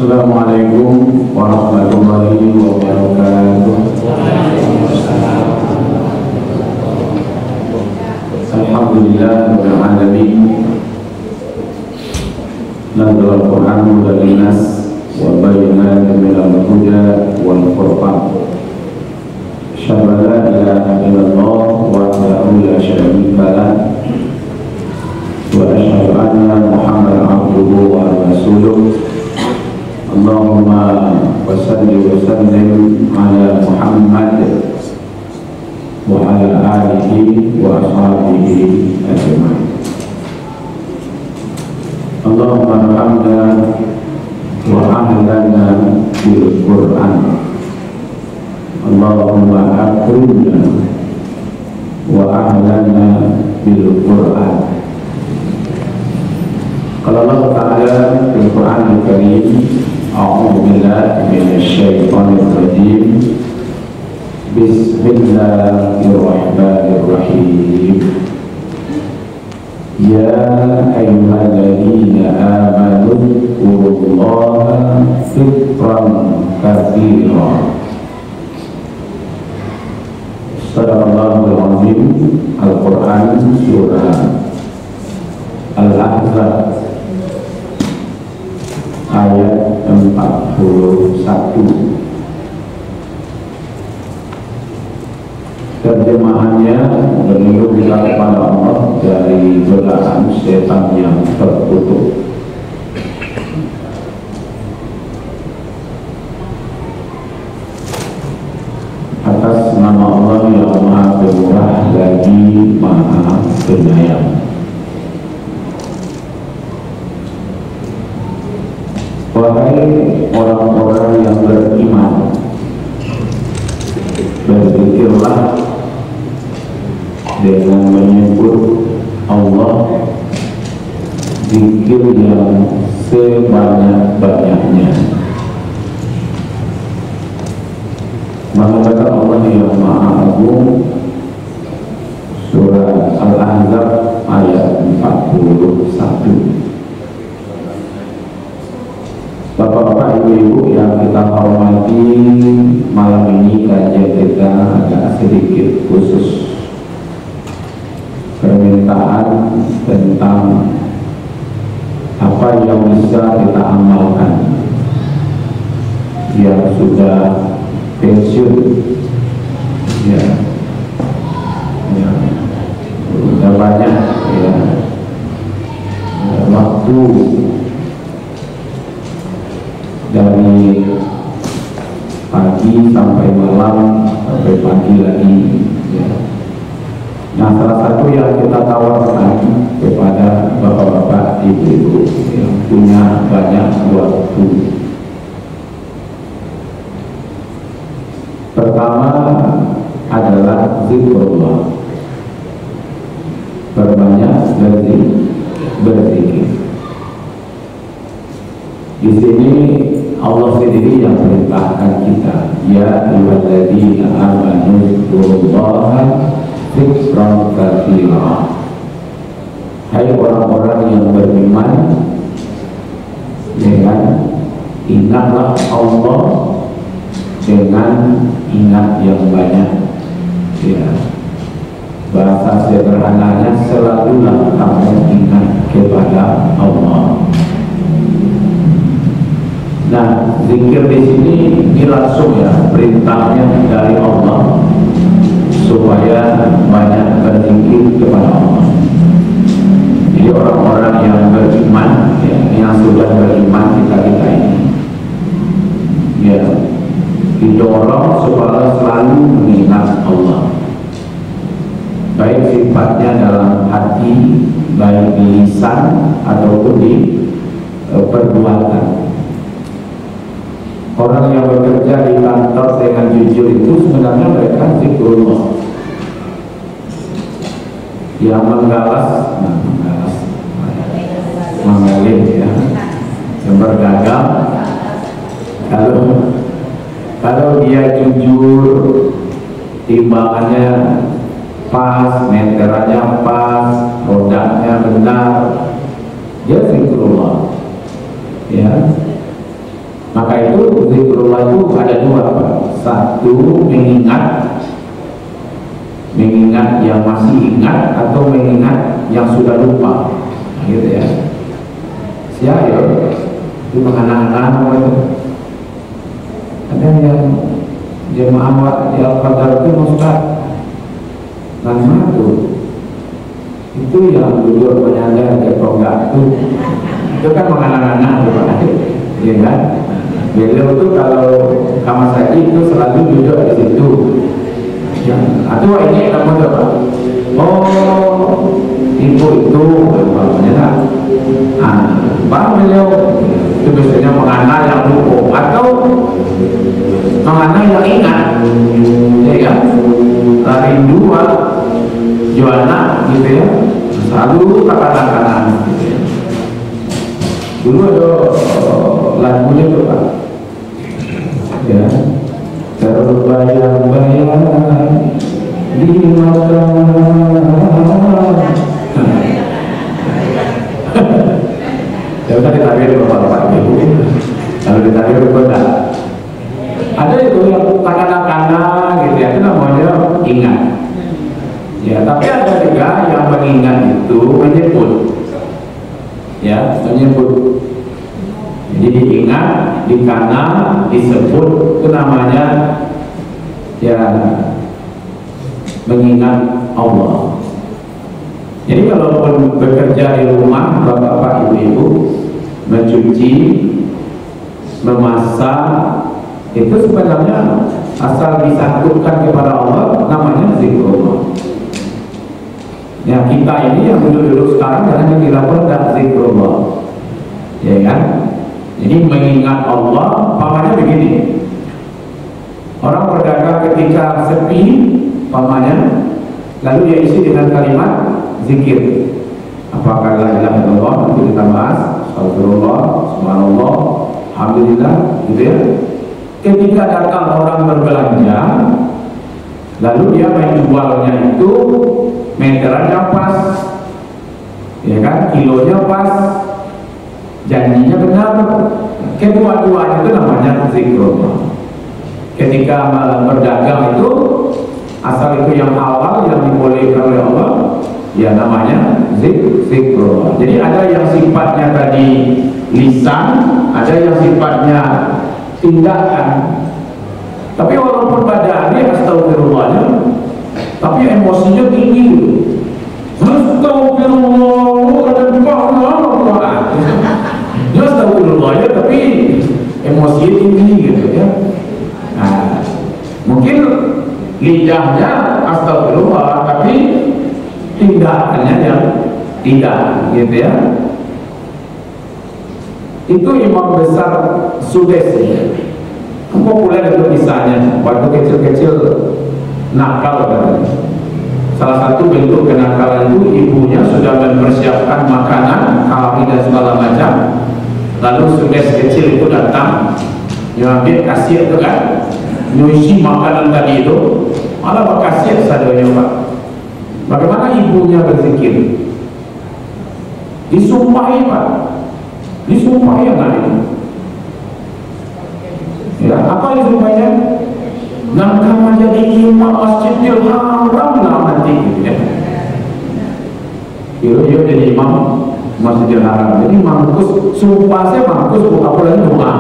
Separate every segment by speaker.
Speaker 1: Assalamualaikum warahmatullahi wabarakatuh. Alhamdulillah rabbil alamin. Nazzala al-Qur'an hudan linnas wa bayyinatin minal huda wal furqan. Asyhadu an la ilaha illallah wahdahu la syarika lah wa asyhadu anna Muhammadan abduhu wa rasuluh. Allahumma wa salli wa sallim ala Muhammad wa ala alihi wa ashabihi ajma'in. Allahumma arhamna wa ahlana bil Qur'an. Allahumma akrimna wa ahlana bil Qur'an. Kalau Allah Ta'ala di Quran Al-Karim, a'udzu billahi minasyaitonir rajim. Bismillahirrahmanirrahim. Ya ayyuhalladzina amanu dzkurullaha dzikran katsiran. Sadaqallahul azim. Al-Quran surah Al-Ahzab ayat 41. Terjemahannya berlindung kita kepada Allah dari godaan setan yang terkutuk. Atas nama Allah yang Maha Pemurah lagi Maha Penyayang. Wahai orang-orang yang beriman, berzikirlah dengan menyebut Allah, zikir yang sebanyak-banyaknya. Maka kata Allah yang Maha Agung, surah Al-Ahzab ayat 41. Bapak-bapak, ibu-ibu yang kita hormati, malam ini kajian kita agak sedikit khusus. Permintaan tentang apa yang bisa kita amalkan yang sudah pensiun, ya, sudah banyak, ya, waktu dari pagi sampai malam, sampai pagi lagi, ya. Nah, salah satu yang kita tawarkan kepada bapak-bapak, ibu-ibu yang punya banyak waktu, pertama adalah zikrullah. Berbanyak berzikir. Di sini Allah sendiri yang perintahkan kita, ya ayyuhalladzina amanu dzkurullaha dzikran katsiran. Hai orang-orang yang beriman, dengan ingatlah Allah dengan ingat yang banyak, ya. Bahasa sederhananya, selalulah kamu ingat kepada Allah. Nah, zikir di sini ini langsung, ya, perintahnya dari Allah supaya banyak berzikir kepada Allah. Jadi orang-orang yang beriman, ya, yang sudah beriman, kita ini, ya, didorong supaya selalu mengingat Allah, baik sifatnya dalam hati, baik di lisan ataupun di perbuatan. Orang yang bekerja di kantor dengan jujur itu sebenarnya mereka zikrullah. Yang mengalir, ya, yang berdagang, kalau dia jujur, timbangannya pas, meterannya pas, produknya benar, dia zikrullah, ya. itu zikrullah itu ada dua, Pak. Satu, mengingat yang masih ingat atau mengingat yang sudah lupa, gitu ya. Siapa ya? Itu anak-anak itu. Ada yang jemaah di Al-Qadar itu Ustaz tuh itu yang dulu penyandang ke tonggak itu kan menganak-anak ya kan. Beliau itu kalau kamar saya itu selalu duduk di situ ya. Atau ini kamu apa? Oh ibu itu ternyata bang beliau itu biasanya menganak yang lupa atau menganak yang ingat ya kan. Rindu Joana gitu ya, selalu kanan-kanan gitu ya. Dulu ada lagunya tuh Pak ya, terbayang-bayang di mata ya udah ditarik Bapak Ibu, kalau ditarik berbeda ada itu yang kanan-kanan gitu ya, itu namanya ingat ya. Tapi ada juga yang mengingat itu menyebut ya, menyebut. Jadi diingat, dikenal, disebut, itu namanya ya mengingat Allah. Jadi kalaupun bekerja di rumah, bapak-bapak, ibu-ibu, mencuci, memasak, itu sebenarnya asal disatukan kepada Allah, namanya zikrullah. Ya kita ini yang duduk sekarang hanya dilakukan zikrullah, ya kan? Jadi mengingat Allah, pamannya begini. Orang berdagang ketika sepi, pamannya, lalu dia isi dengan kalimat zikir. Apakah la ilaha illallah, itu kita bahas, astagfirullah, subhanallah, alhamdulillah, gitu ya. Ketika datang orang berbelanja, lalu dia menjualnya itu meterannya pas, ya kan, kilonya pas, janjinya benar. Kedua-duanya itu namanya zikrullah. Ketika berdagang itu asal itu yang halal, yang dibolehkan oleh Allah, ya namanya zikrullah. Jadi ada yang sifatnya tadi lisan, ada yang sifatnya tindakan. Tapi walaupun badannya astagfirullahnya, tapi emosinya tinggi. Astagfirullah, ya astagfirullahnya, tapi emosinya tinggi gitu ya. Nah, mungkin lidahnya astagfirullah, tapi tindakannya yang tidak, gitu ya. Itu Imam Besar Sudesi, populer itu kisahnya. Waktu kecil-kecil nakal kan. Salah satu bentuk kenakalan itu ibunya sudah mempersiapkan makanan, kawin dan segala macam. Lalu Sudes kecil itu datang, nyambil kasir itu kan, nyusi makanan tadi itu, malah berkasir sadanya Pak. Bagaimana ibunya berzikir? Disumpahi Pak, disumpahi anak itu. Ya, apa disumpahnya? Nangka menjadi imam Masjidil Haram nanti, ya. Dia jadi imam Masjidil Haram. Jadi mangkus, sumpah saya mangkus bukan bulan doa.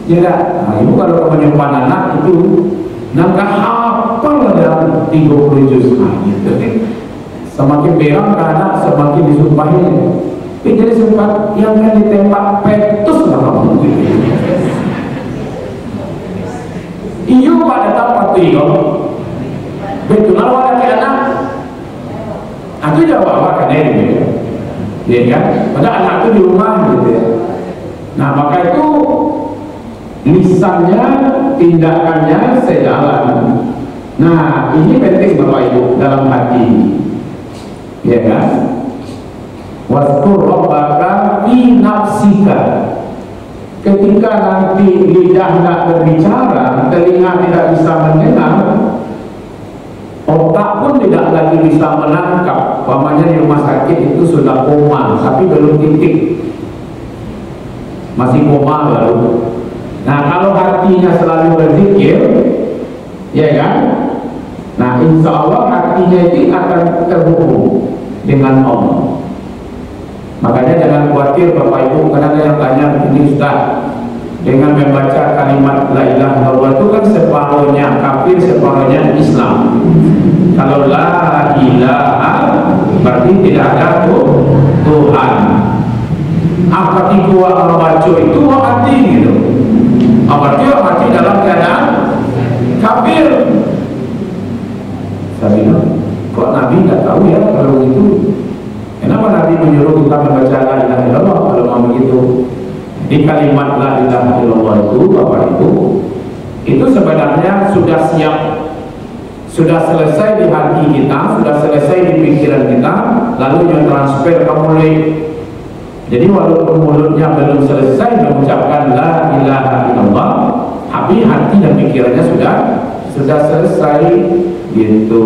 Speaker 1: Ya, nah, ibu kalau menyumpah anak itu nangka hafal dalam 30 juz gitu. Semakin berang ke anak, semakin disumpahi. Jadi sempat yang kan ditembak petus lah kamu gitu. Iyo pada tempat itu, betul kalau ada ke anak, aku jawab kan ini, ya kan? Padahal anak itu di rumah gitu ya. Nah maka itu lisannya, tindakannya sejalan. Nah ini penting Bapak Ibu dalam hati, ya kan? Waskur rabbaka fi nafsika. Ketika nanti lidah tidak berbicara, telinga tidak bisa mendengar, otak pun tidak lagi bisa menangkap. Pamannya di rumah sakit itu sudah koma, tapi belum titik, masih koma baru. Nah, kalau hatinya selalu berzikir, ya kan? Nah, insya Allah hatinya itu akan terhubung dengan Allah. Makanya jangan khawatir Bapak Ibu, karena ada yang tanya, ini Ustaz, dengan membaca kalimat la ilaha illallah itu kan separuhnya kafir, separuhnya Islam. Kalau la ilaha berarti tidak ada Tuhan. Apa dua orang baca itu hati gitu. Berarti hati dalam keadaan kafir. Saya bilang, kok Nabi tidak tahu ya kalau itu? Kenapa Nabi menyuruh kita membaca la ilaha illallah kalau mau begitu? Di kalimat la ilaha illallah itu, Bapak Ibu, itu sebenarnya sudah siap, sudah selesai di hati kita, sudah selesai di pikiran kita, lalu yang transfer ke mulut. Jadi walaupun mulutnya belum selesai mengucapkan la ilaha illallah, tapi hati dan pikirannya sudah selesai gitu.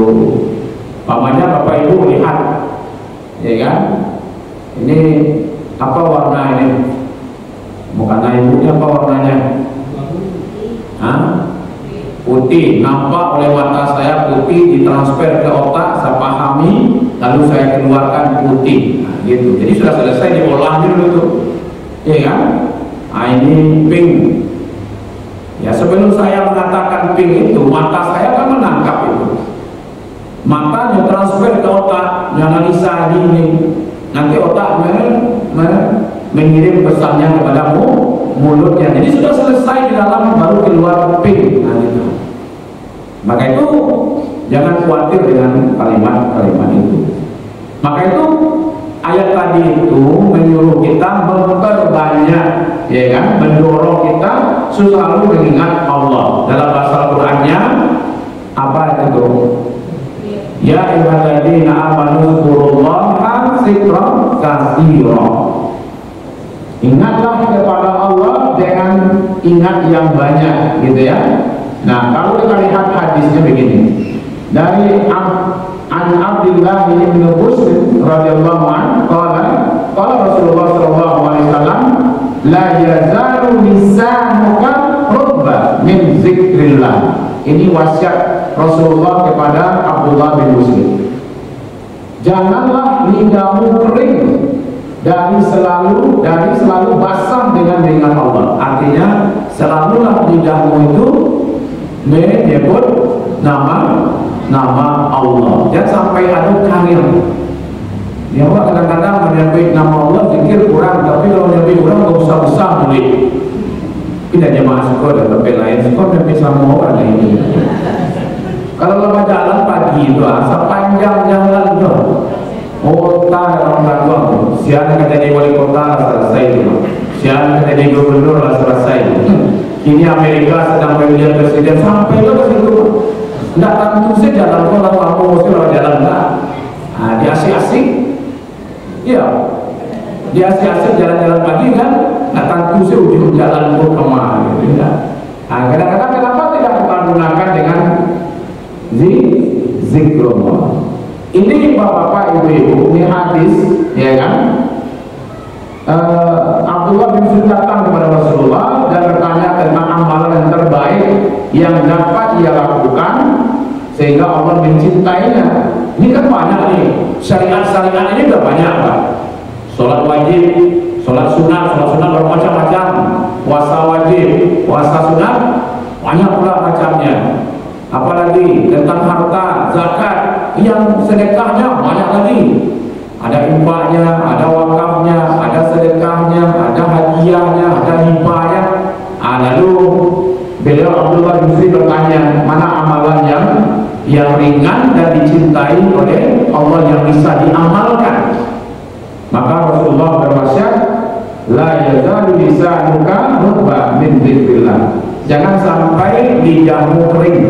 Speaker 1: Pamannya Bapak Ibu lihat, ya kan? Ini apa warna ini? Bukan ibunya, apa warnanya? Hah? Putih. Nampak oleh mata saya putih, ditransfer ke otak, saya pahami, lalu saya keluarkan putih. Nah, gitu. Jadi sudah selesai diolahnya dulu, ya kan? Nah, ini pink. Ya, sebelum saya mengatakan pink itu, mata saya kan menangkap itu. Mata ditransfer ke otak, analisa ini. Nanti otak mengirim pesannya kepada mulutnya. Jadi sudah selesai di dalam, baru keluar pink. Nah, gitu. Maka itu jangan khawatir dengan kalimat-kalimat itu. Maka itu ayat tadi itu menyuruh kita memperbanyak, ya kan, mendorong kita selalu mengingat Allah. Dalam bahasa Al-Qur'annya apa itu? Ya ayyuhalladzina amanu dzkurullaha dzikran katsira. Ingatlah kepada Allah dengan ingat yang banyak, gitu ya. Nah, kalau kita lihat hadisnya begini, dari an Abdullah bin Busr radhiyallahu anhu, qala Rasulullah sallallahu alaihi wasallam, la yazalu lisanuka rutban min zikrillah. Ini wasiat Rasulullah kepada Abdullah bin Busr. Janganlah lidahmu kering dari selalu basah dengan Allah. Artinya selalulah lidahmu itu menyebut nama Allah. Jangan sampai ada kangil. Ya Allah, kadang-kadang menyebut nama Allah zikir kurang, tapi kalau menyebut kurang gak usah boleh. Tidak jemaah sekolah dan tempat lain sekolah dan sama orang ini. Kalau lama jalan pagi itu sepanjang jalan itu, kota dalam bantuan, siapa kata jadi wali kota lah selesai itu, siapa kata jadi gubernur lah selesai. Ini Amerika sedang pemilihan presiden sampai ke situ. Tidak tentu saja jalan kota lama mesti lewat jalan tak. Nah, di asik-asik, iya, di asik-asik jalan-jalan pagi kan, nggak tentu saja ujung jalan itu kemana, gitu ya. Nah, kadang-kadang kenapa tidak kita gunakan dengan zikrullah? Ini bapak-bapak, ibu-ibu, ini hadis, ya kan? Abdullah bin Busr datang kepada Rasulullah dan bertanya tentang amalan yang terbaik yang dapat ia lakukan sehingga Allah mencintainya. Ini kan banyak nih, syariat-syariat ini udah banyak, Pak. Sholat wajib, sholat sunat bermacam-macam, puasa wajib, puasa sunat, banyak pula macamnya. Apalagi tentang harta, zakat, yang sedekahnya banyak lagi. Ada infaknya, ada wakafnya, ada sedekahnya, ada hadiahnya, ada hibahnya. Lalu beliau Abdullah bin Busr bertanya, mana amalan yang ringan dan dicintai oleh Allah yang bisa diamalkan? Maka Rasulullah berwasiat, la yazalu lisanuka rutban min dzikrillah. Jangan sampai lidahmu kering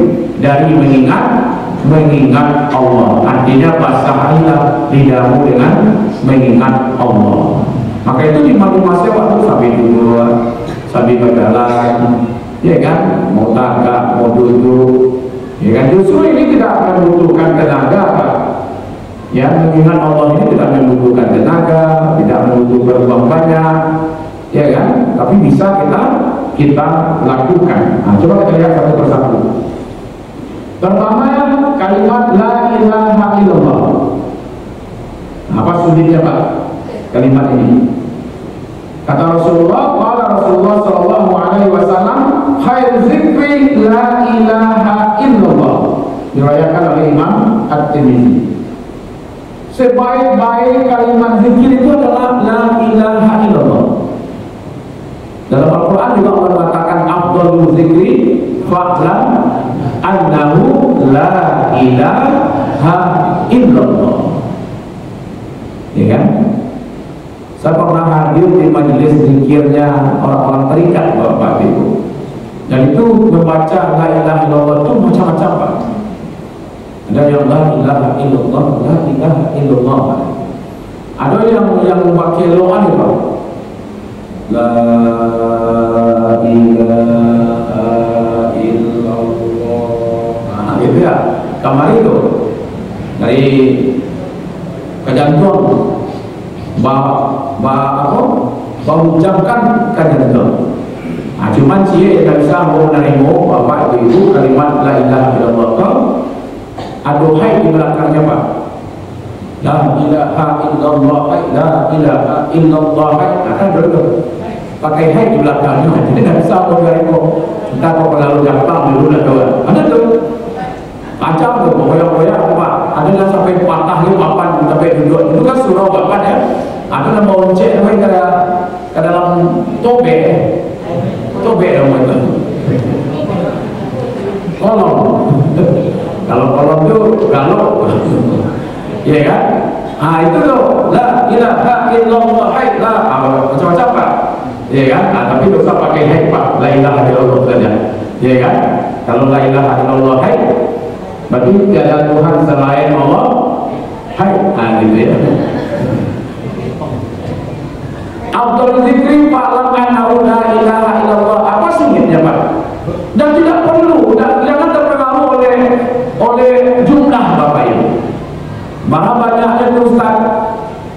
Speaker 1: dari mengingat Allah. Artinya basahilah lidahmu dengan mengingat Allah. Maka itu di masa waktu sambil duduk, sambil berjalan, ya kan, mau tagak, mau duduk, ya kan. Justru ini tidak membutuhkan tenaga, Pak. Ya, mengingat Allah ini tidak membutuhkan tenaga, tidak membutuhkan uang banyak, ya kan. Tapi bisa kita kita lakukan. Nah, coba kita lihat satu persatu. Pertama, kalimat la ilaha illallah. Apa sulitnya Pak kalimat ini? Kata Rasulullah, qala Rasulullah sallallahu alaihi wasallam, khair zikri la ilaha illallah. Diriwayatkan oleh Imam At-Tirmidzi. Sebaik-baik kalimat zikir itu adalah la ilaha illallah. Dalam Al-Quran juga Allah mengatakan afdhalul zikri fa'lam annahu la ilaha illallah. Ya kan? Saya pernah hadir di majelis zikirnya orang-orang terikat Bapak Ibu. Dan itu membaca la ilaha illallah itu macam-macam Pak. Ada yang la ilaha illallah, la ilaha illallah. Ada yang pakai loan ya Pak. La ilaha illallah. Nah, gitu ya. Kamar itu dari kejantung mengucapkan kejantung. Nah, cuman sih yang bisa mau menerima Bapak Ibu kalimat la ilaha illallah. Aduhai di belakangnya Pak. La ilaha illallah, la ilaha illallah. Akan dulu pakai hai di belakangnya. Jadi tidak bisa mau menerima. Kita kok terlalu gampang dulu lah kawan. Ada tuh. Kacau tuh, boya-boya Pak. Ada yang sampai patah nih papan sampai duduk. Itu kan surau papan ya. Ada yang mau cek sampai ke dalam tobe namanya itu. Kolom. Kalau kolom itu galok. Iya kan? Ah itu loh. La ilaha illallah la macam-macam Pak. Iya kan? Nah, tapi dosa pakai hai Pak. La ilaha illallah saja. Iya kan? Kalau la ilaha illallah berarti tidak ada Tuhan selain Allah. Hai, nah gitu ya. Afdhalul zikri fa'lam annahu la ilaha illallah. Apa sulitnya Pak? Dan tidak perlu, dan jangan terpengaruh oleh jumlah Bapak Ibu. Mana banyaknya Ustaz.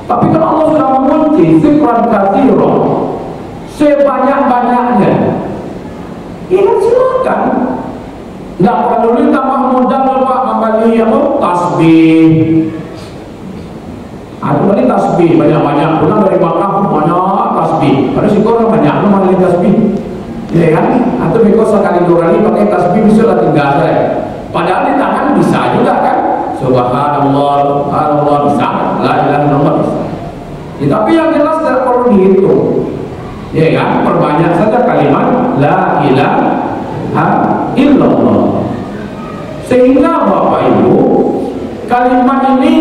Speaker 1: Tapi kalau Allah sudah mengunci zikran katsiran, sebanyak-banyaknya, ya silakan. Nggak perlu tambah modal Pak, membeli apa? Tasbih. Aku beli tasbih banyak-banyak. Pulang dari Makkah banyak tasbih. Pada syukur banyak membeli tasbih. Ya kan? Atau mikir sekali dua kali pakai tasbih bisa lah tinggal saya. Padahal di tangan bisa juga kan? Subhanallah, Allah bisa. La ilaha illallah bisa. Ya, tapi yang jelas tidak perlu dihitung. Ya kan? Perbanyak saja kalimat la ilaha illallah. Sehingga Bapak Ibu, kalimat ini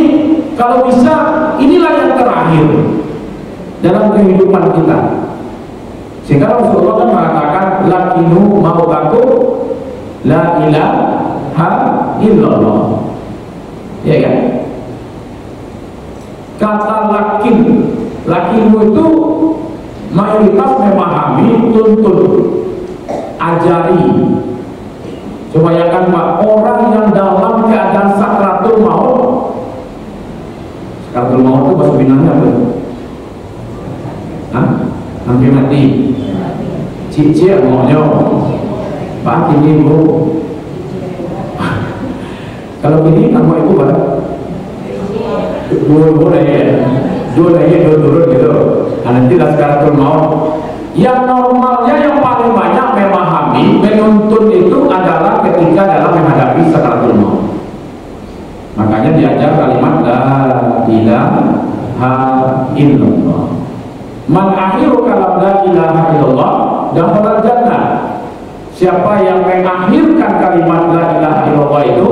Speaker 1: kalau bisa inilah yang terakhir dalam kehidupan kita. Sehingga Rasulullah kan mengatakan lakinu mautaku la ilaha illallah. Ya kan? Kata lakinu itu mayoritas memahami, tuntun, ajari. Coba bayangkan Pak, orang yang dalam keadaan sakratul maut. Sakratul maut itu bahasa Minangnya apa? Hah? Hampir mati. Cicik maunya. Pak ini Bu. Kalau gini nama Ibu Pak. Dua turun gitu. Nah, nanti lah sakratul maut. Yang normalnya yang paling banyak memahami, menuntun itu adalah ketika dalam menghadapi sakratul maut. Makanya diajar kalimat la ilaha illallah. Man akhiru kalam la ilaha illallah dakhala jannah. Siapa yang mengakhirkan kalimat la ilaha illallah itu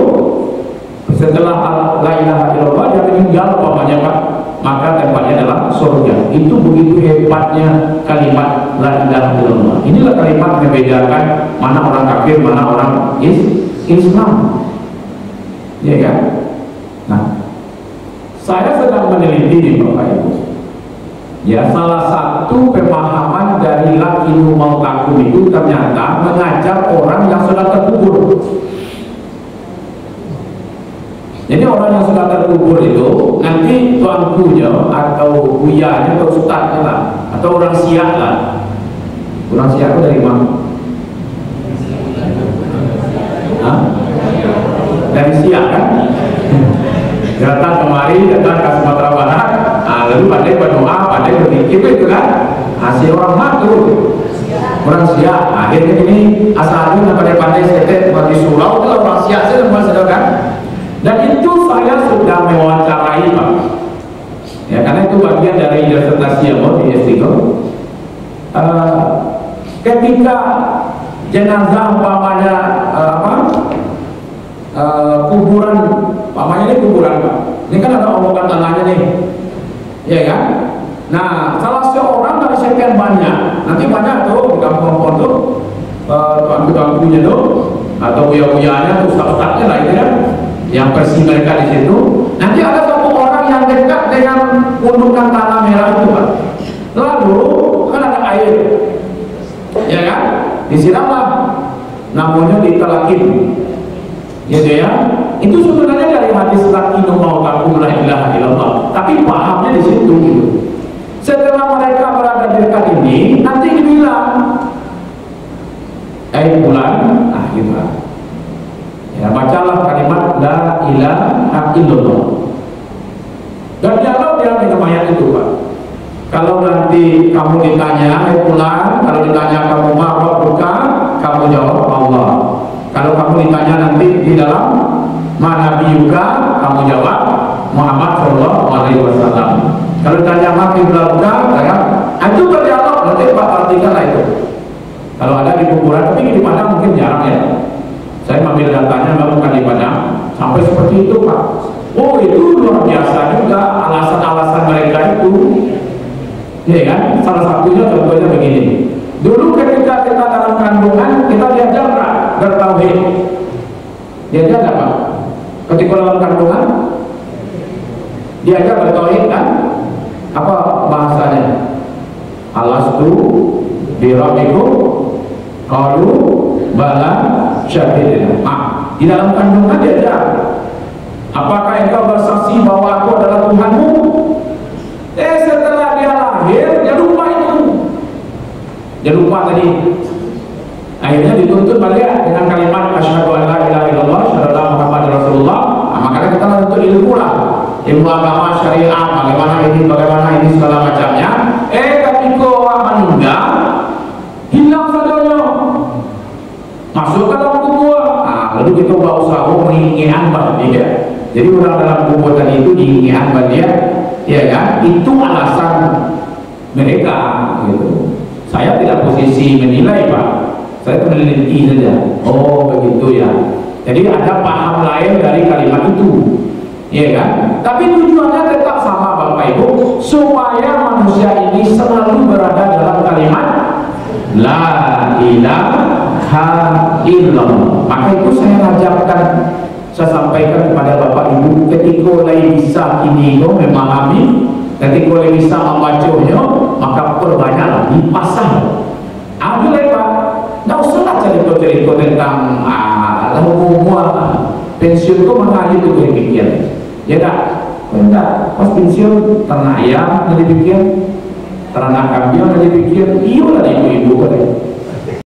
Speaker 1: setelah la ilaha illallah dia meninggal umpamanya Pak, maka tempatnya adalah surga. Itu begitu hebatnya kalimat la ilaha illallah. Inilah kalimat membedakan mana orang kafir, mana orang Islam. Ya kan? Nah, saya sedang meneliti di Bapak Ibu. Ya, salah satu pemahaman dari lakinu mautakum itu ternyata mengajar orang yang sudah terkubur. Jadi orang yang sudah terkubur itu nanti tuankunya atau buyanya atau ustadznya lah atau orang siak lah Kurang siap dari mana? Hah? Dari Siak kan? Datang kemari, datang ke Sumatera Barat, lalu pandai berdoa, pandai berpikir itu kan hasil orang matur, orang Siak. Akhirnya ini asalnya pandai-pandai setet seperti surau itu orang Siak saja semua kan. Dan itu saya sudah mewawancarai Pak. Ya karena itu bagian dari disertasi yang mau di S3. Ketika jenazah umpamanya kuburan, umpamanya ini kuburan Pak. Ini kan ada omongan tanahnya nih, ya kan? Nah, salah seorang dari sekian banyak, nanti banyak tuh di kampung-kampung tuh tuan-tuannya tuh atau buya-buyanya, ustaz-ustaznya lah itu kan, yang bersih mereka di situ. Nanti ada satu orang yang dekat dengan gundukan tanah merah itu Pak. Lalu kan ada air, ya kan? Disiramlah, namanya ditalakin, gitu ya. Itu sebenarnya dari hadis lakinu mautakum la ilaha illallah, tapi pahamnya di situ gitu. Setelah mereka berada di dekat ini, nanti dibilang, bulan, gitu. Ya, bacalah kalimat la ilaha illallah. Dan dialog dia dengan mayat itu Pak. Kalau nanti kamu ditanya, pulang, kalau ditanya kamu marah bukan, kamu jawab Allah. Kalau kamu ditanya nanti di dalam mana juga, kamu jawab Muhammad Shallallahu Alaihi Wasallam. Kalau ditanya mati bukan, itu berdialog nanti Pak artikan lah itu. Kalau ada di kuburan, tapi di Padang mungkin jarang ya. Saya ambil datanya, bukan di Padang, sampai seperti itu Pak. Oh itu luar biasa juga alasan-alasan mereka itu. Ya kan, salah satunya contohnya begini. Dulu ketika kita dalam kandungan, kita diajar bertauhid. Diajar apa? Ketika dalam kandungan, diajar bertauhid kan? Apa bahasanya? Alastu birabbikum qalu bala syahidina. Di dalam kandungan diajar. Apakah engkau bersaksi bahwa aku adalah Tuhanmu? Setelah dia lahir, dia lupa itu. Dia lupa tadi. Akhirnya dituntut balik dengan kalimat asyhadu an la ilaha illallah, asyhadu anna Muhammadar Rasulullah. Makanya kita menuntut ilmu lah, ilmu agama syariah, bagaimana ini segala macamnya. Ketika orang meninggal, hilang sadanya, masuk ke dalam kubur. Lalu kita berusaha menginginkan dia. Jadi orang dalam kubur tadi itu diinginkan dia, ya kan? Itu alasan mereka gitu. Saya tidak posisi menilai Pak, saya meneliti saja. Oh begitu ya. Jadi ada paham lain dari kalimat itu, ya kan? Tapi tujuannya tetap sama Bapak Ibu, supaya manusia ini selalu berada dalam kalimat la ilaha illallah. Maka itu saya ajarkan, saya sampaikan kepada Bapak Ibu, ketika mulai bisa ini memahami, ketika mulai bisa membacanya, maka perbanyaklah di pasar. Boleh Pak, nggak usah cerita-cerita tentang pensiun itu mana itu dipikir, ya tak? Enggak, pas pensiun ternak ayam jadi pikir, ternak kambing jadi pikir, iya lah ibu-ibu kan.